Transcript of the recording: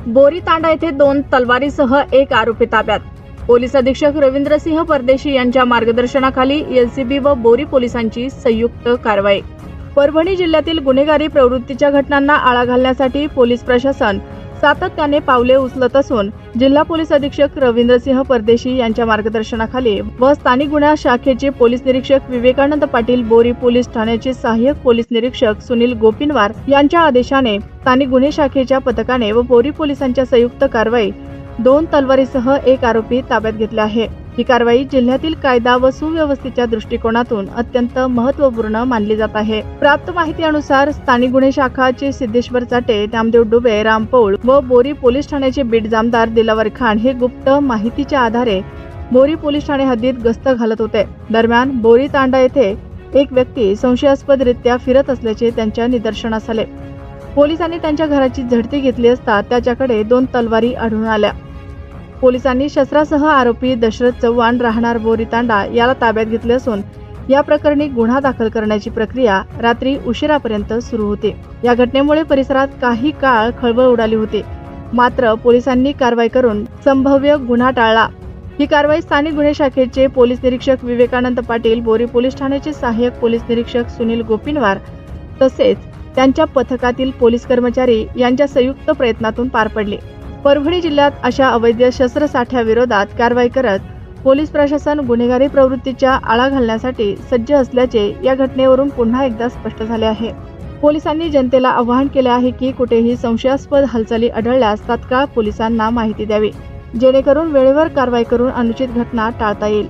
बोरी तांडा येथे 2 तलवारीसह एक आरोपी ताब्यात। पोलीस अधीक्षक रवींद्रसिंह परदेशी यांच्या मार्गदर्शनाखाली एलसीबी व बोरी पोलिसांची संयुक्त कारवाई। परभणी जिल्ह्यातील गुन्हेगारी प्रवृत्तीच्या घटनांना आळा घालण्यासाठी पोलीस प्रशासन सातत्याने पावले उचलत असून जिल्हा पोलीस अधीक्षक रवींद्रसिंह परदेशी यांच्या मार्गदर्शनाखाली व स्थानिक गुन्हा शाखेचे पोलीस निरीक्षक विवेकानंद पाटील, बोरी पोलीस ठाण्याचे सहाय्यक पोलीस निरीक्षक सुनील गोपिनवार यांच्या आदेशाने स्थानिक गुन्हे शाखेच्या पथकाने व बोरी पोलिसांच्या संयुक्त कारवाई 2 तलवारीसह एक आरोपी ताब्यात घेतले आहे। ही कारवाई जिल्ह्यातील कायदा व सुव्यवस्थेच्या दृष्टिकोनातून अत्यंत महत्त्वपूर्ण मानली जात आहे। प्राप्त माहितीनुसार स्थानिक गुन्हे शाखाचे सिद्धेश्वर चाटे, नामदेव डुबे, राम पौळ व बोरी पोलीस ठाण्याचे बीट जामदार दिलावर खान हे गुप्त माहितीच्या आधारे बोरी पोलीस ठाणे हद्दीत गस्त घालत होते। दरम्यान बोरी तांडा येथे एक व्यक्ती संशयास्पदरित्या फिरत असल्याचे त्यांच्या निदर्शनास आले। पोलिसांनी त्यांच्या घराची झडती घेतली असता त्याच्याकडे 2 तलवारी आढळून आल्या। पोलिसांनी शस्त्रासह आरोपी दशरथ चव्हाण राहणार बोरी तांडा याला ताब्यात घेतले असून या प्रकरणी गुन्हा दाखल करण्याची प्रक्रिया रात्री उशिरापर्यंत सुरू होती। या घटनेमुळे परिसरात काही काळ खळबळ उडाली होती, मात्र पोलिसांनी कारवाई करून संभाव्य गुन्हा टाळला। ही कारवाई स्थानिक गुन्हे शाखेचे पोलीस निरीक्षक विवेकानंद पाटील, बोरी पोलीस ठाण्याचे सहाय्यक पोलीस निरीक्षक सुनील गोपिनवार तसेच त्यांच्या पथकातील पोलीस कर्मचारी यांच्या संयुक्त प्रयत्नातून पार पडली। परभणी जिल्ह्यात अशा अवैध शस्त्रसाठ्याविरोधात कारवाई करत पोलीस प्रशासन गुन्हेगारी प्रवृत्तीच्या आळा घालण्यासाठी सज्ज असल्याचे या घटनेवरून पुन्हा एकदा स्पष्ट झाले आहे। पोलिसांनी जनतेला आवाहन केले आहे की कुठेही संशयास्पद हालचाली आढळल्यास तात्काळ पोलिसांना माहिती द्यावी, जेणेकरून वेळेवर कारवाई करून अनुचित घटना टाळता येईल।